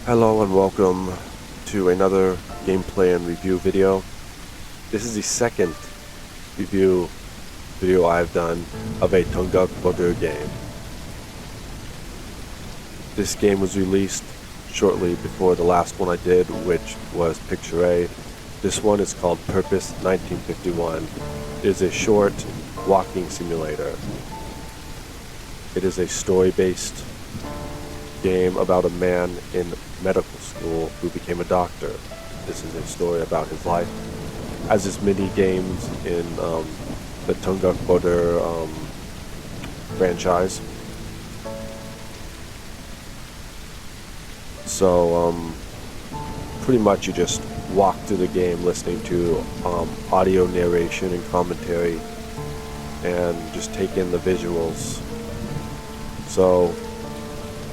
Hello and welcome to another gameplay and review video. This is the second review video I've done of a Tonguc Bodur game. This game was released shortly before the last one I did, which was Picture A. This one is called Purpose 1951. It is a short walking simulator. It is a story-based game about a man in medical school who became a doctor. This is a story about his life, as is many games in the Tonguc Bodur franchise. So pretty much you just walk through the game listening to audio narration and commentary and just take in the visuals. So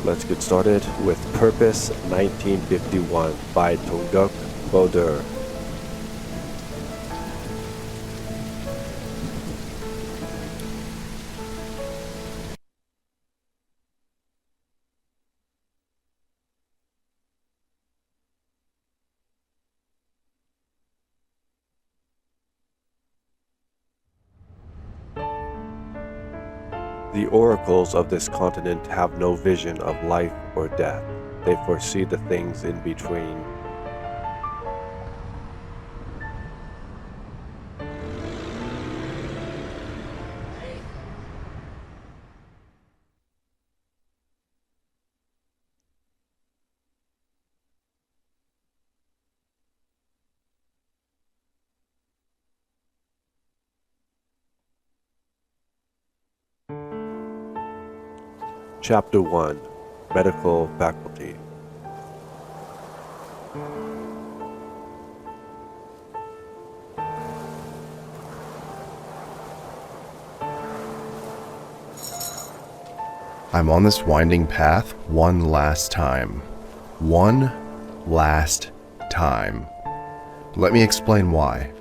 let's get started with Purpose 1951 by Tonguc Bodur. The oracles of this continent have no vision of life or death. They foresee the things in between. Chapter 1: Medical Faculty. I'm on this winding path one last time. One last time. Let me explain why.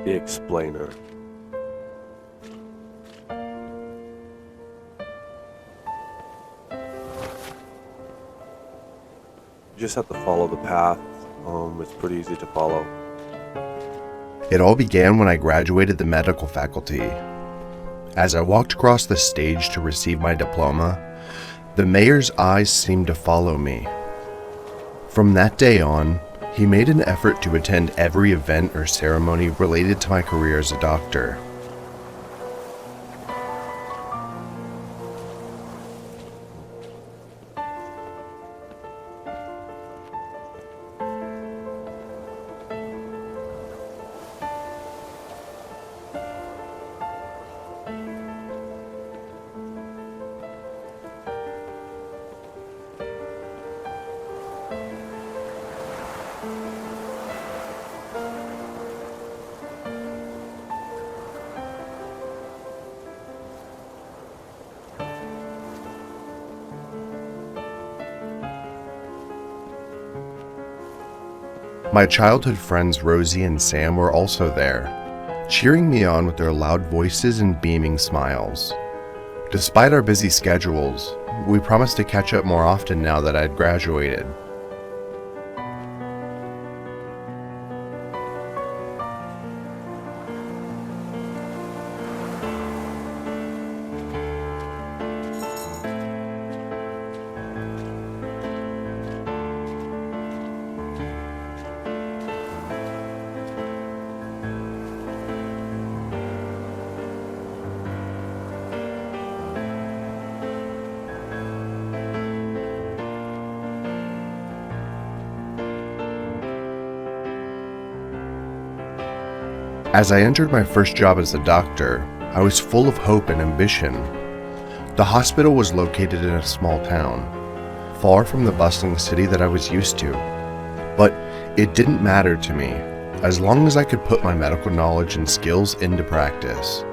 The Explainer. You just have to follow the path. It's pretty easy to follow. It all began when I graduated the medical faculty. As I walked across the stage to receive my diploma, the mayor's eyes seemed to follow me. From that day on, he made an effort to attend every event or ceremony related to my career as a doctor. My childhood friends Rosie and Sam were also there, cheering me on with their loud voices and beaming smiles. Despite our busy schedules, we promised to catch up more often now that I'd graduated. As I entered my first job as a doctor, I was full of hope and ambition. The hospital was located in a small town, far from the bustling city that I was used to. But it didn't matter to me, as long as I could put my medical knowledge and skills into practice.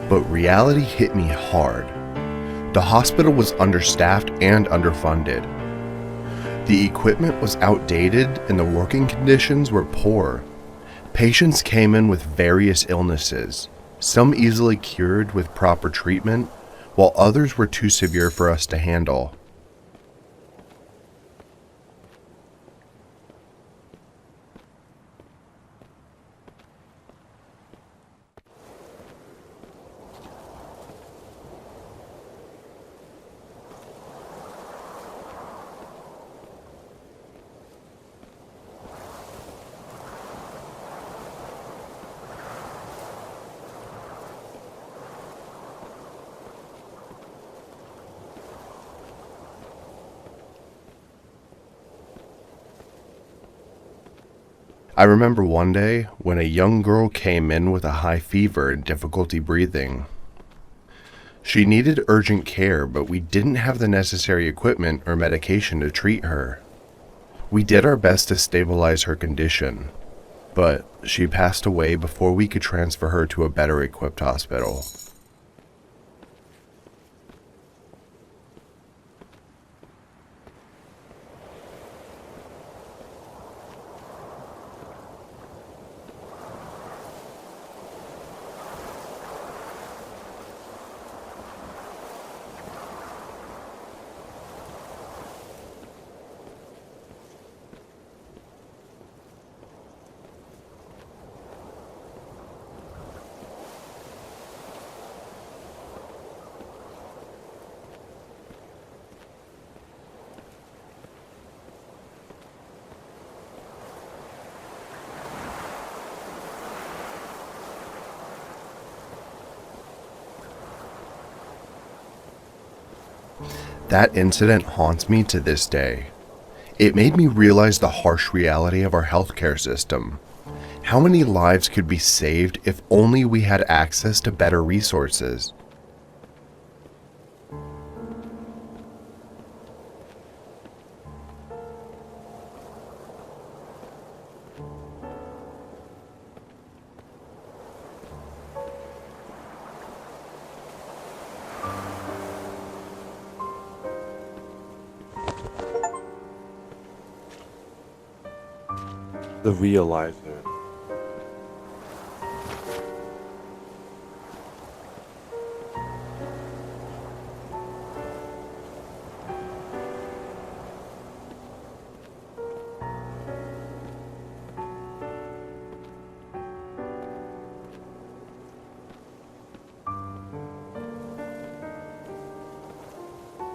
But reality hit me hard. The hospital was understaffed and underfunded. The equipment was outdated and the working conditions were poor. Patients came in with various illnesses, some easily cured with proper treatment, while others were too severe for us to handle. I remember one day when a young girl came in with a high fever and difficulty breathing. She needed urgent care, but we didn't have the necessary equipment or medication to treat her. We did our best to stabilize her condition, but she passed away before we could transfer her to a better equipped hospital. That incident haunts me to this day. It made me realize the harsh reality of our healthcare system. How many lives could be saved if only we had access to better resources? The realizer.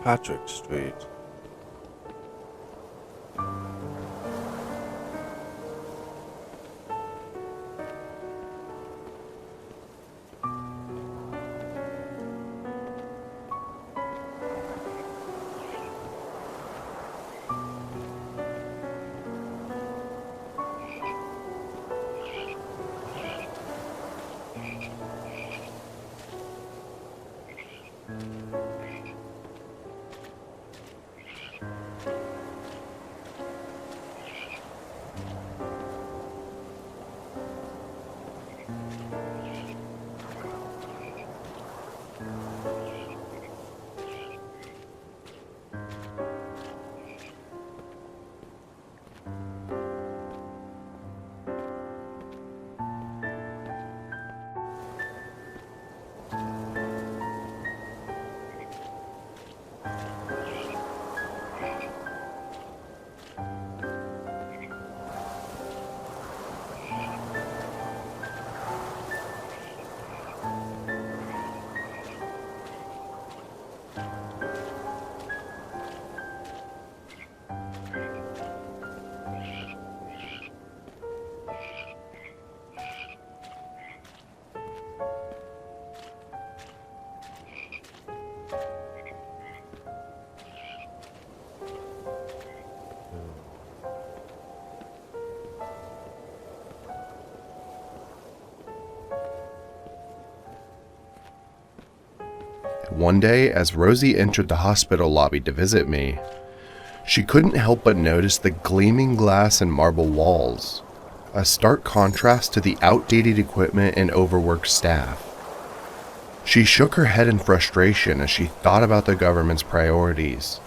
Patrick Street. One day, as Rosie entered the hospital lobby to visit me, she couldn't help but notice the gleaming glass and marble walls, a stark contrast to the outdated equipment and overworked staff. She shook her head in frustration as she thought about the government's priorities.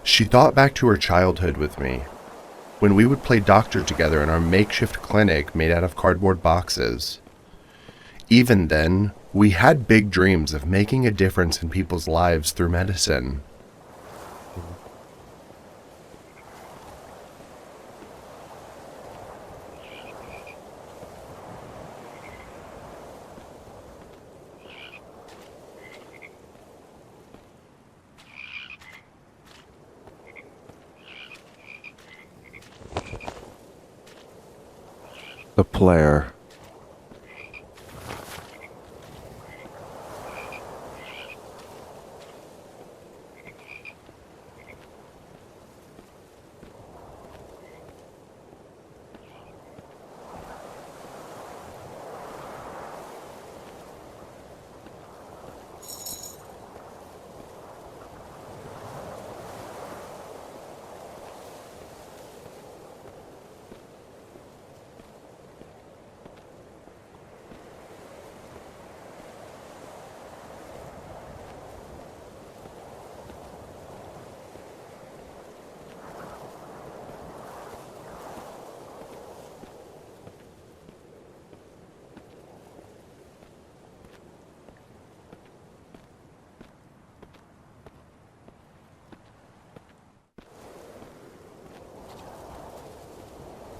She thought back to her childhood with me, when we would play doctor together in our makeshift clinic made out of cardboard boxes. Even then, we had big dreams of making a difference in people's lives through medicine. The player.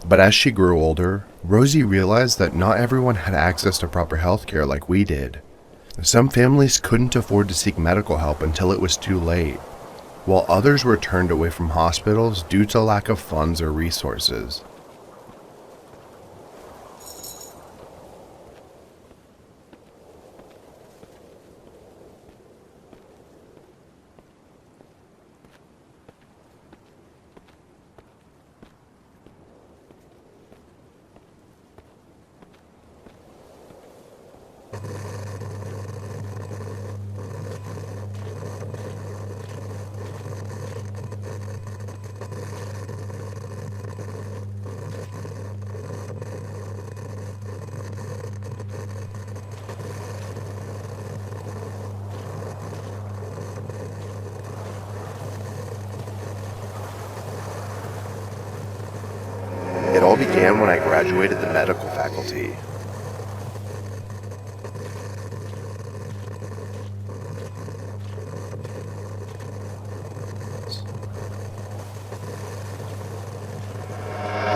But as she grew older, Rosie realized that not everyone had access to proper health care like we did. Some families couldn't afford to seek medical help until it was too late, while others were turned away from hospitals due to lack of funds or resources. It all began when I graduated the medical faculty.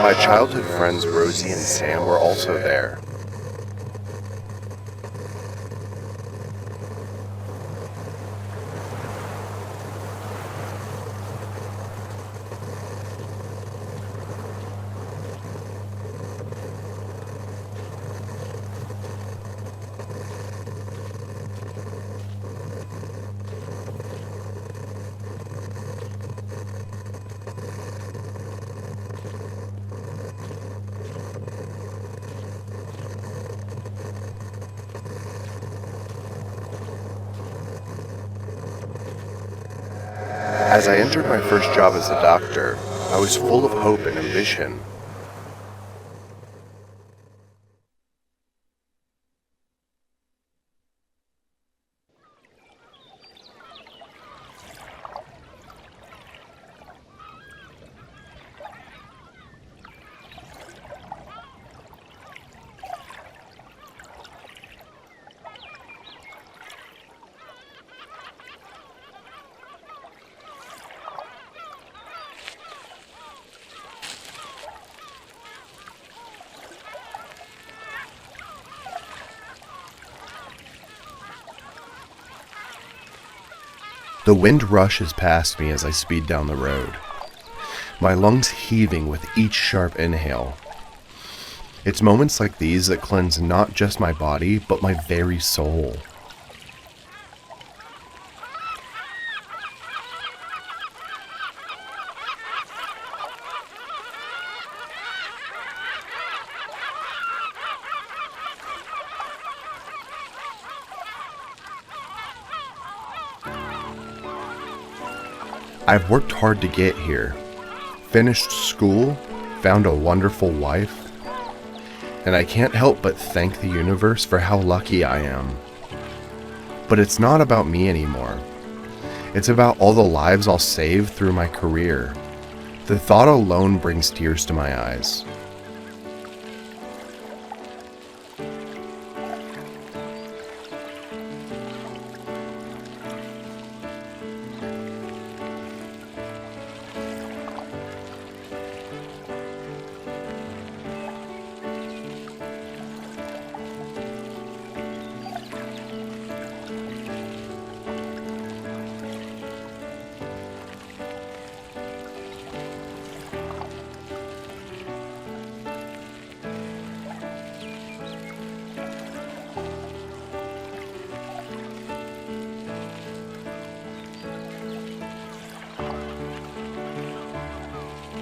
My childhood friends Rosie and Sam were also there. As I entered my first job as a doctor, I was full of hope and ambition. The wind rushes past me as I speed down the road, my lungs heaving with each sharp inhale. It's moments like these that cleanse not just my body, but my very soul. I've worked hard to get here, finished school, found a wonderful wife, and I can't help but thank the universe for how lucky I am. But it's not about me anymore. It's about all the lives I'll save through my career. The thought alone brings tears to my eyes.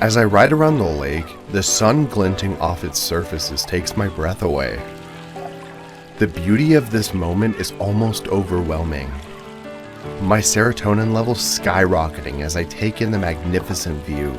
As I ride around the lake, the sun glinting off its surfaces takes my breath away. The beauty of this moment is almost overwhelming. My serotonin levels skyrocketing as I take in the magnificent view.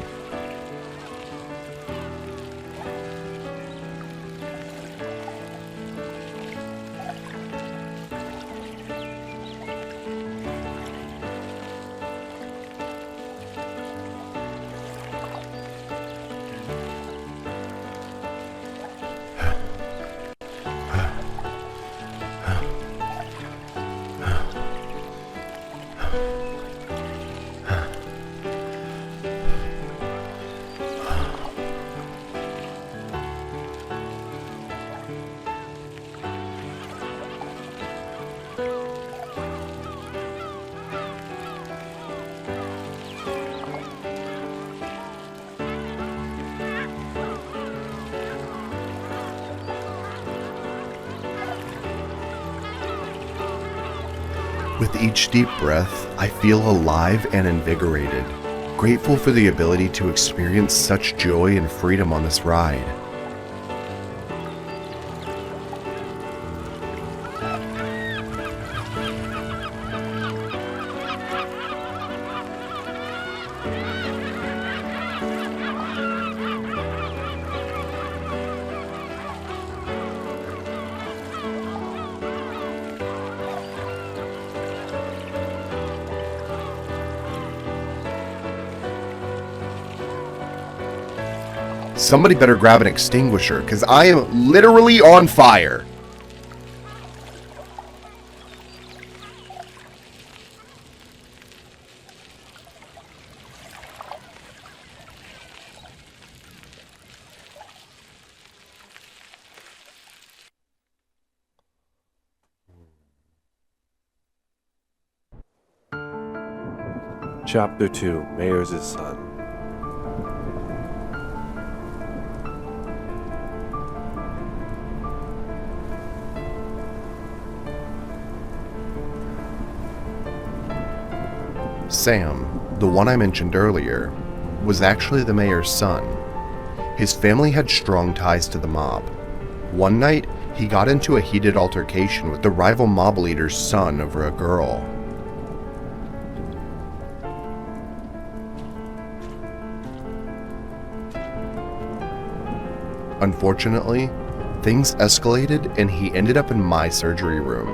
With each deep breath, I feel alive and invigorated, grateful for the ability to experience such joy and freedom on this ride. Somebody better grab an extinguisher, because I am literally on fire. Chapter 2, Mayor's Son. Sam, the one I mentioned earlier, was actually the mayor's son. His family had strong ties to the mob. One night, he got into a heated altercation with the rival mob leader's son over a girl. Unfortunately, things escalated and he ended up in my surgery room.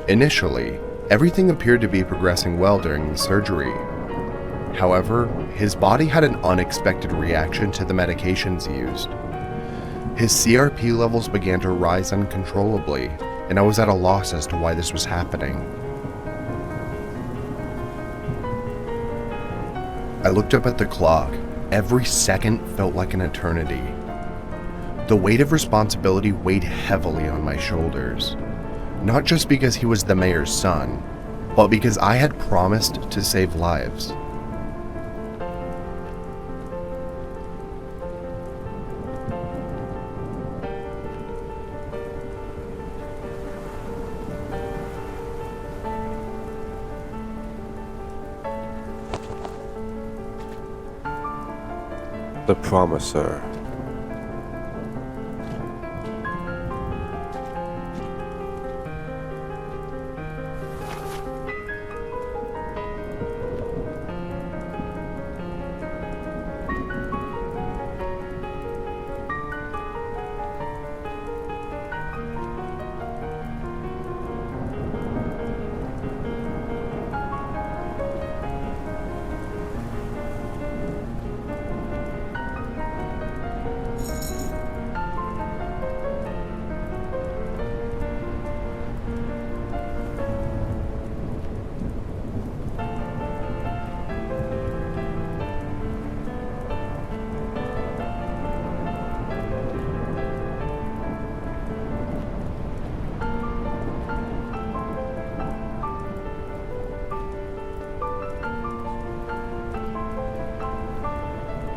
Initially, everything appeared to be progressing well during the surgery. However, his body had an unexpected reaction to the medications used. His CRP levels began to rise uncontrollably, and I was at a loss as to why this was happening. I looked up at the clock. Every second felt like an eternity. The weight of responsibility weighed heavily on my shoulders. Not just because he was the mayor's son, but because I had promised to save lives. The Promiser.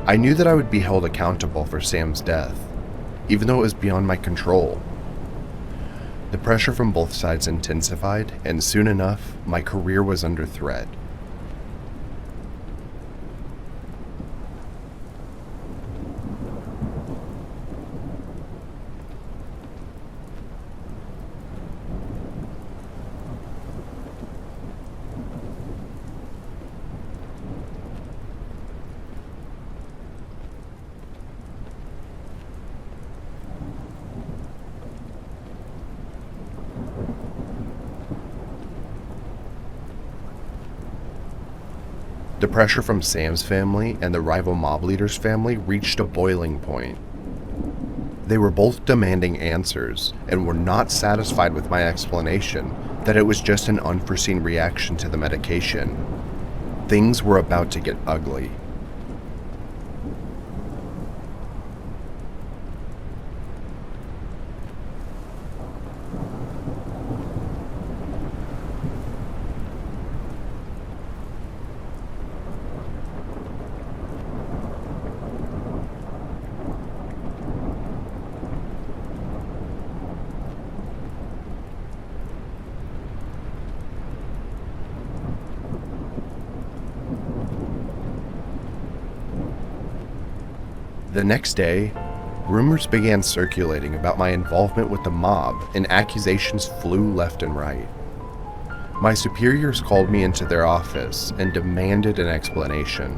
I knew that I would be held accountable for Sam's death, even though it was beyond my control. The pressure from both sides intensified, and soon enough, my career was under threat. The pressure from Sam's family and the rival mob leader's family reached a boiling point. They were both demanding answers and were not satisfied with my explanation that it was just an unforeseen reaction to the medication. Things were about to get ugly. The next day, rumors began circulating about my involvement with the mob, and accusations flew left and right. My superiors called me into their office and demanded an explanation.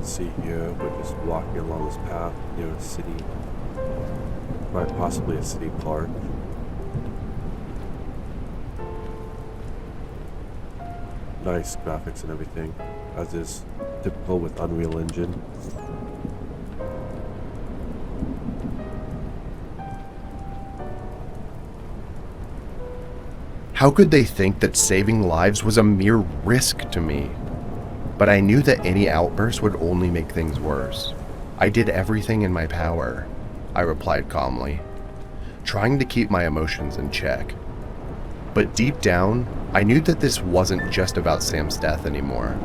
See here, we're just walking along this path near a city, quite possibly a city park. Nice graphics and everything, as is typical with Unreal Engine. How could they think that saving lives was a mere risk to me? But I knew that any outburst would only make things worse. I did everything in my power, I replied calmly, trying to keep my emotions in check. But deep down, I knew that this wasn't just about Sam's death anymore.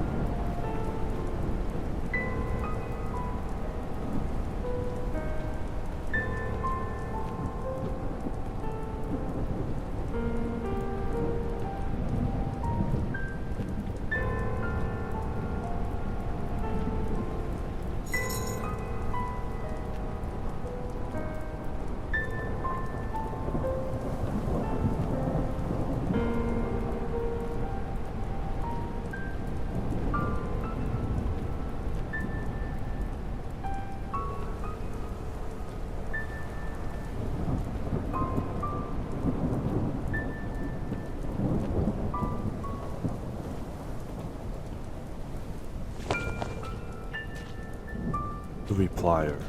replier.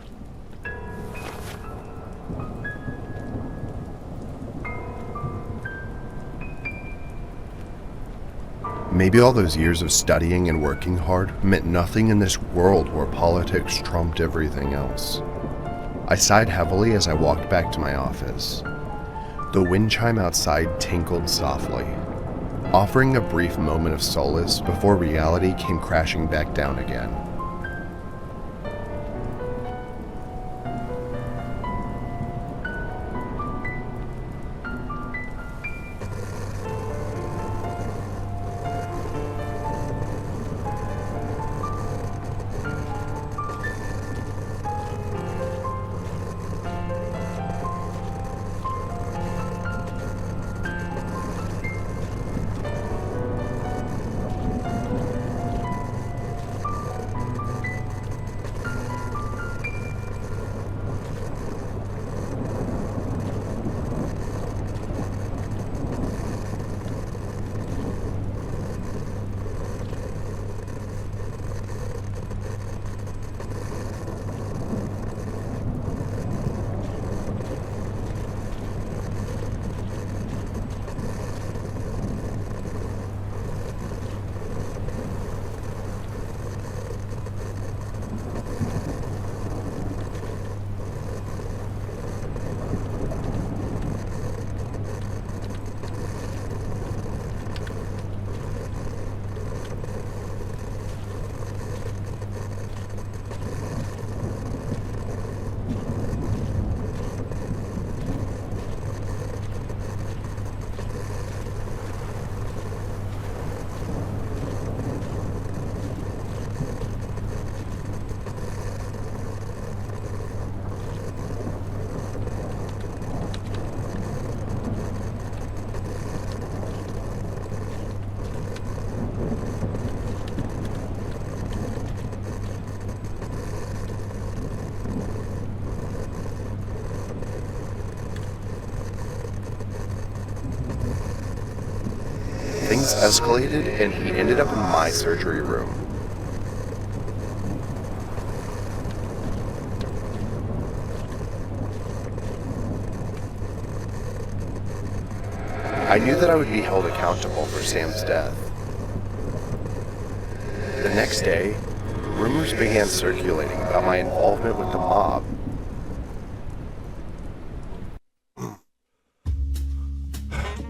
Maybe all those years of studying and working hard meant nothing in this world where politics trumped everything else. I sighed heavily as I walked back to my office. The wind chime outside tinkled softly, offering a brief moment of solace before reality came crashing back down again. Things escalated and he ended up in my surgery room. I knew that I would be held accountable for Sam's death. The next day, rumors began circulating about my involvement with the mob.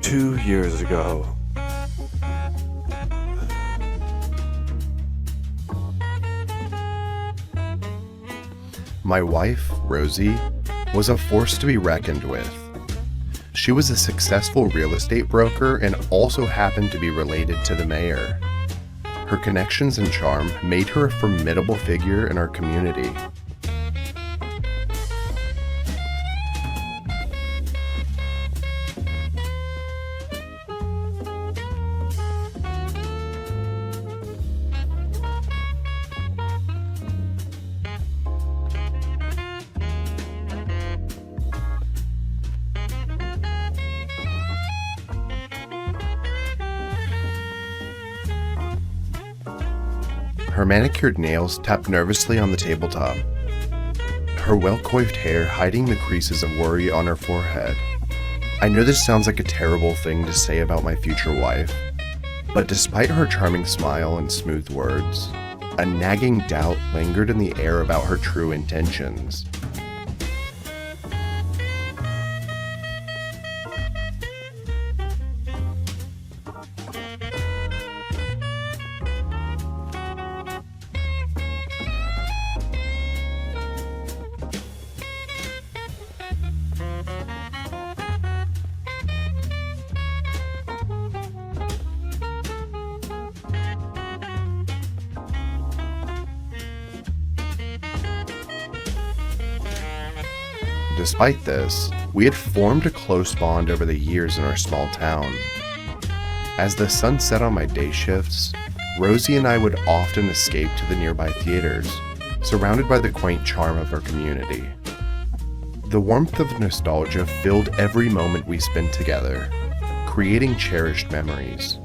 Two years ago, My wife, Rosie, was a force to be reckoned with. She was a successful real estate broker and also happened to be related to the mayor. Her connections and charm made her a formidable figure in our community. Her manicured nails tapped nervously on the tabletop, her well-coiffed hair hiding the creases of worry on her forehead. I know this sounds like a terrible thing to say about my future wife, but despite her charming smile and smooth words, a nagging doubt lingered in the air about her true intentions. Despite this, we had formed a close bond over the years in our small town. As the sun set on my day shifts, Rosie and I would often escape to the nearby theaters, surrounded by the quaint charm of our community. The warmth of nostalgia filled every moment we spent together, creating cherished memories.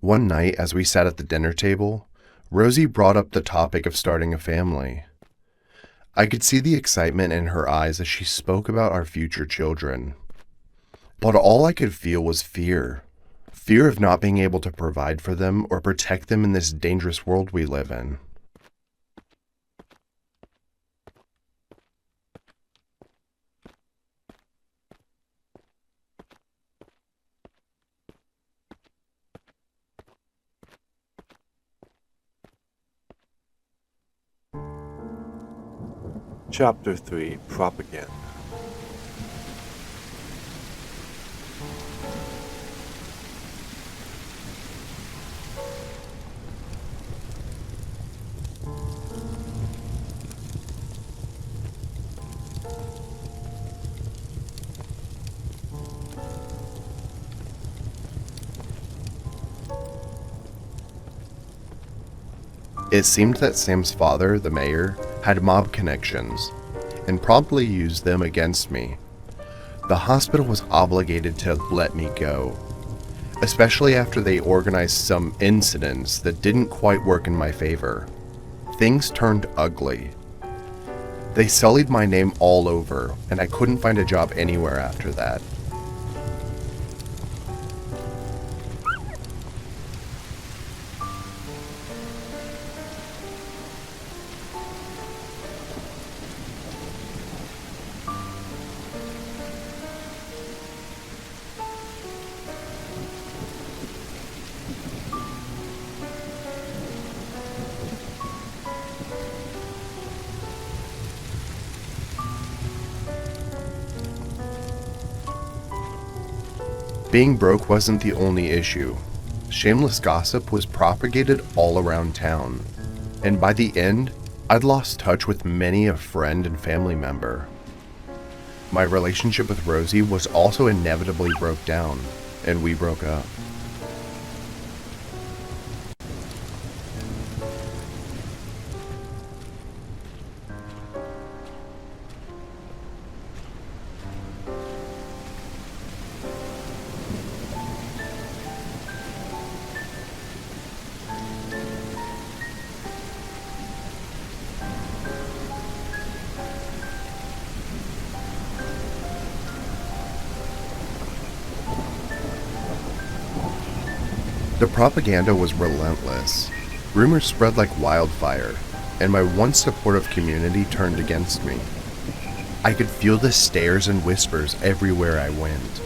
One night, as we sat at the dinner table, Rosie brought up the topic of starting a family. I could see the excitement in her eyes as she spoke about our future children. But all I could feel was fear. Fear of not being able to provide for them or protect them in this dangerous world we live in. Chapter 3: Propaganda. It seemed that Sam's father, the mayor, had mob connections, and promptly used them against me. The hospital was obligated to let me go, especially after they organized some incidents that didn't quite work in my favor. Things turned ugly. They sullied my name all over, and I couldn't find a job anywhere after that. Being broke wasn't the only issue. Shameless gossip was propagated all around town, and by the end, I'd lost touch with many a friend and family member. My relationship with Rosie was also inevitably broke down, and we broke up. The propaganda was relentless. Rumors spread like wildfire, and my once supportive community turned against me. I could feel the stares and whispers everywhere I went.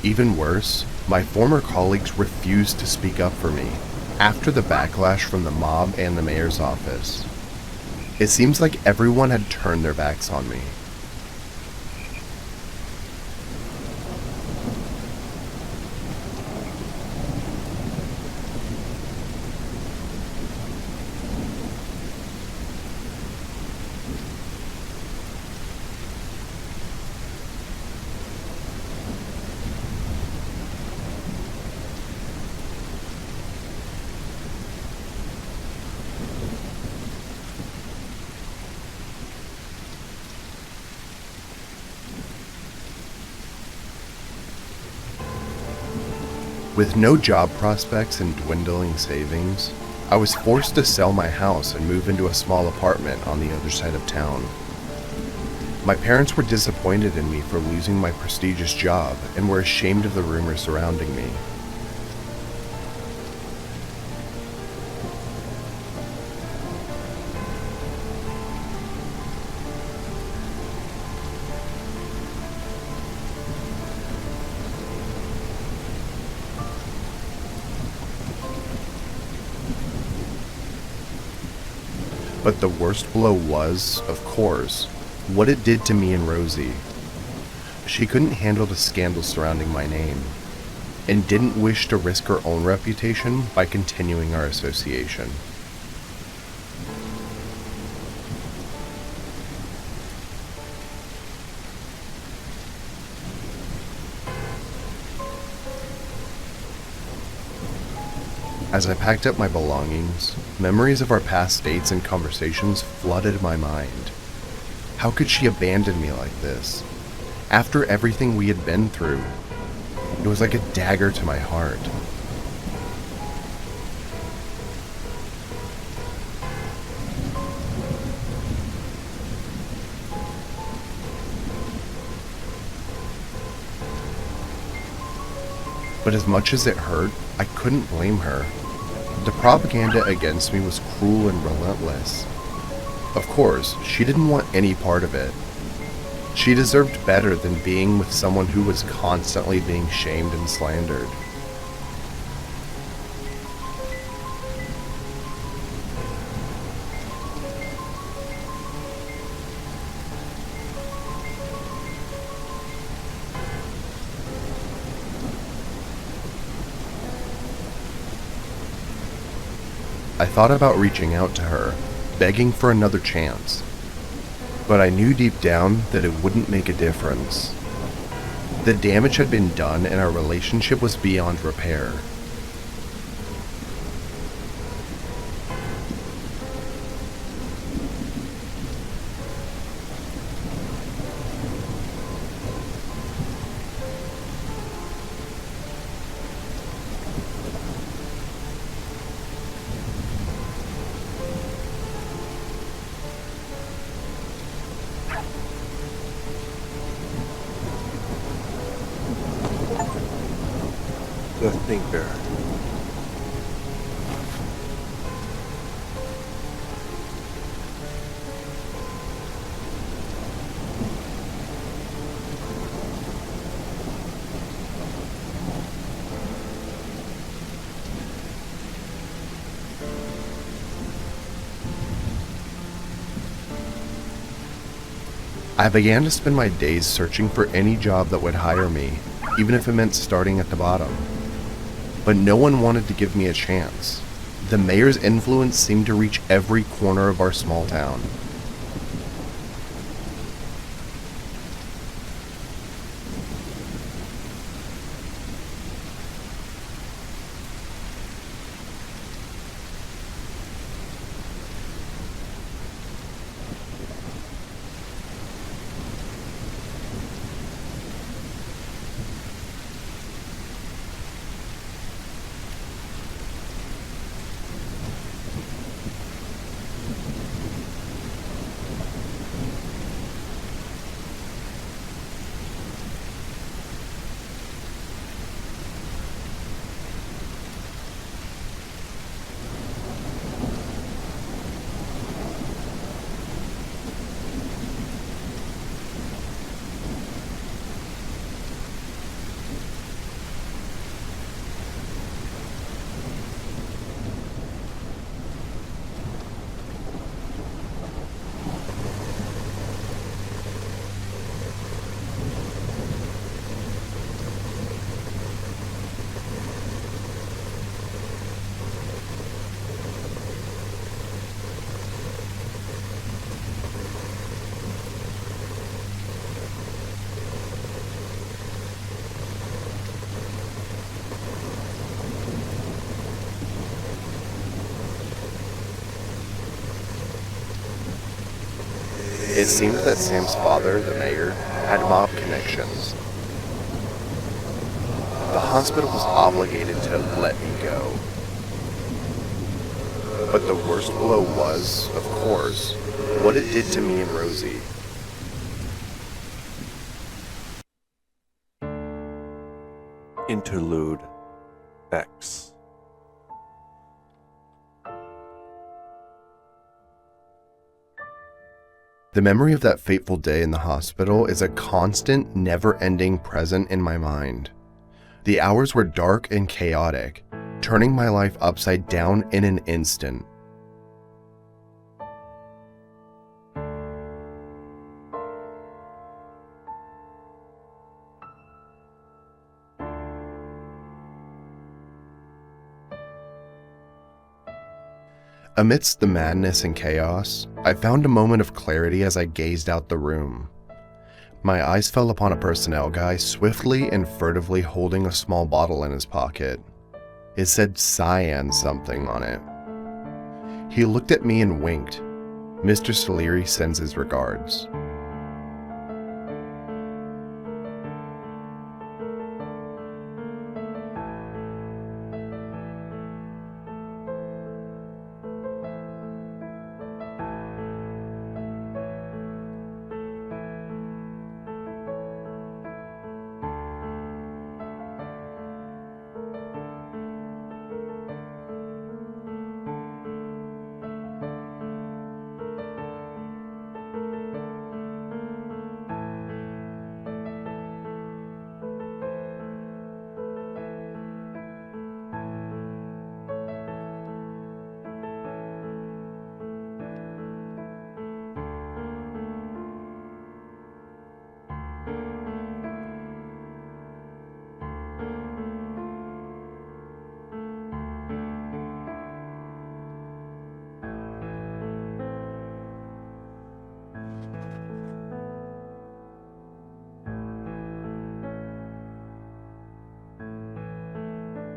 Even worse, my former colleagues refused to speak up for me after the backlash from the mob and the mayor's office. It seems like everyone had turned their backs on me. With no job prospects and dwindling savings, I was forced to sell my house and move into a small apartment on the other side of town. My parents were disappointed in me for losing my prestigious job and were ashamed of the rumors surrounding me. But the worst blow was, of course, what it did to me and Rosie. She couldn't handle the scandal surrounding my name. and didn't wish to risk her own reputation by continuing our association. As I packed up my belongings, memories of our past dates and conversations flooded my mind. How could she abandon me like this? After everything we had been through, it was like a dagger to my heart. But as much as it hurt, I couldn't blame her. The propaganda against me was cruel and relentless. Of course, she didn't want any part of it. She deserved better than being with someone who was constantly being shamed and slandered. I thought about reaching out to her, begging for another chance. But I knew deep down that it wouldn't make a difference. The damage had been done and our relationship was beyond repair. The thinker. I began to spend my days searching for any job that would hire me, even if it meant starting at the bottom. But no one wanted to give me a chance. The mayor's influence seemed to reach every corner of our small town. It seemed that Sam's father, the mayor, had mob connections. The hospital was obligated to let me go. But the worst blow was, of course, what it did to me and Rosie. Interlude X. The memory of that fateful day in the hospital is a constant, never-ending present in my mind. The hours were dark and chaotic, turning my life upside down in an instant. Amidst the madness and chaos, I found a moment of clarity as I gazed out the room. My eyes fell upon a personnel guy swiftly and furtively holding a small bottle in his pocket. It said cyan something on it. He looked at me and winked. "Mr. Salieri sends his regards."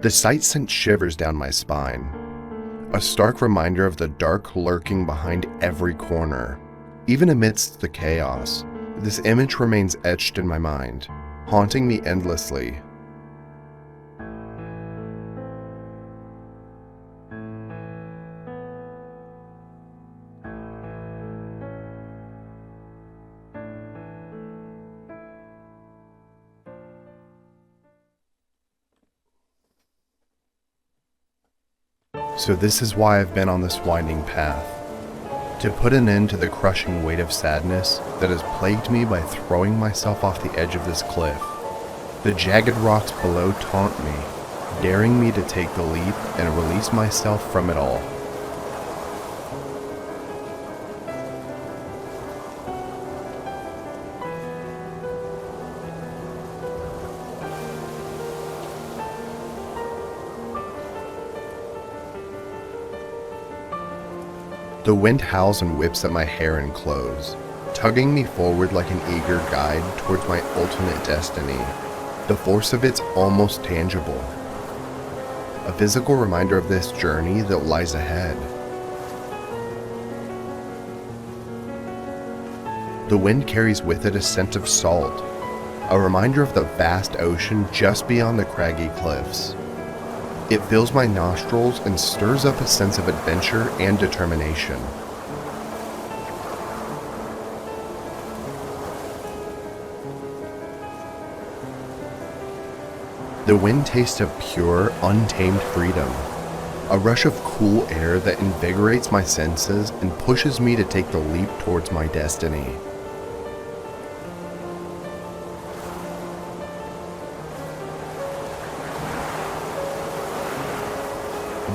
The sight sent shivers down my spine, a stark reminder of the dark lurking behind every corner. Even amidst the chaos, this image remains etched in my mind, haunting me endlessly. So this is why I've been on this winding path. To put an end to the crushing weight of sadness that has plagued me by throwing myself off the edge of this cliff. The jagged rocks below taunt me, daring me to take the leap and release myself from it all. The wind howls and whips at my hair and clothes, tugging me forward like an eager guide towards my ultimate destiny. The force of it's almost tangible, a physical reminder of this journey that lies ahead. The wind carries with it a scent of salt, a reminder of the vast ocean just beyond the craggy cliffs. It fills my nostrils and stirs up a sense of adventure and determination. The wind tastes of pure, untamed freedom, a rush of cool air that invigorates my senses and pushes me to take the leap towards my destiny.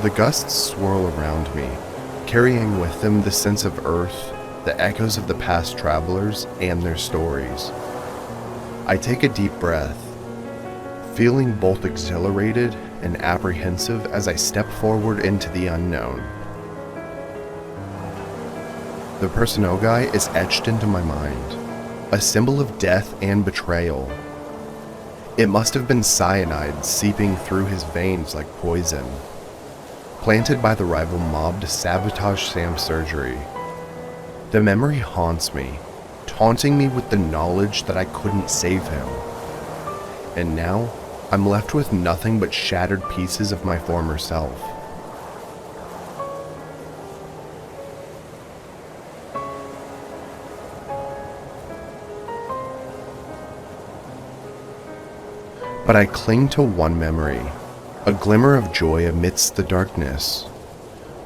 The gusts swirl around me, carrying with them the sense of earth, the echoes of the past travelers, and their stories. I take a deep breath, feeling both exhilarated and apprehensive as I step forward into the unknown. The personnel guy is etched into my mind, a symbol of death and betrayal. It must have been cyanide seeping through his veins like poison, planted by the rival mob to sabotage Sam's surgery. The memory haunts me, taunting me with the knowledge that I couldn't save him. And now, I'm left with nothing but shattered pieces of my former self. But I cling to one memory, a glimmer of joy amidst the darkness.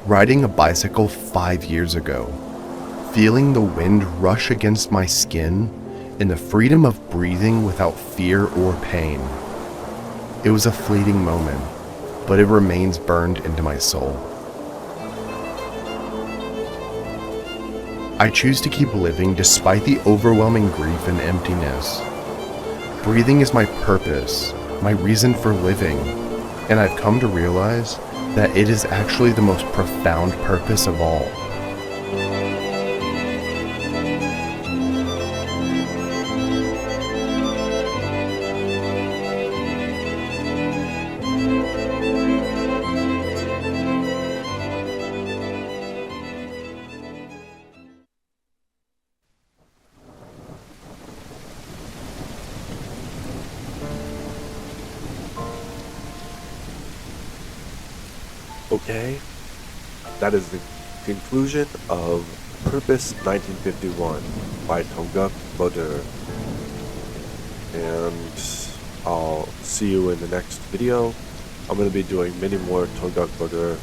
Riding a bicycle 5 years ago, feeling the wind rush against my skin, and the freedom of breathing without fear or pain. It was a fleeting moment, but it remains burned into my soul. I choose to keep living despite the overwhelming grief and emptiness. Breathing is my purpose, my reason for living, and I've come to realize that it is actually the most profound purpose of all. Okay, that is the conclusion of Purpose 1951 by Tonguc Bodur. And I'll see you in the next video. I'm going to be doing many more Tonguc Bodur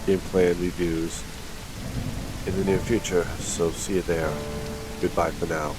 gameplay and reviews in the near future, so see you there. Goodbye for now.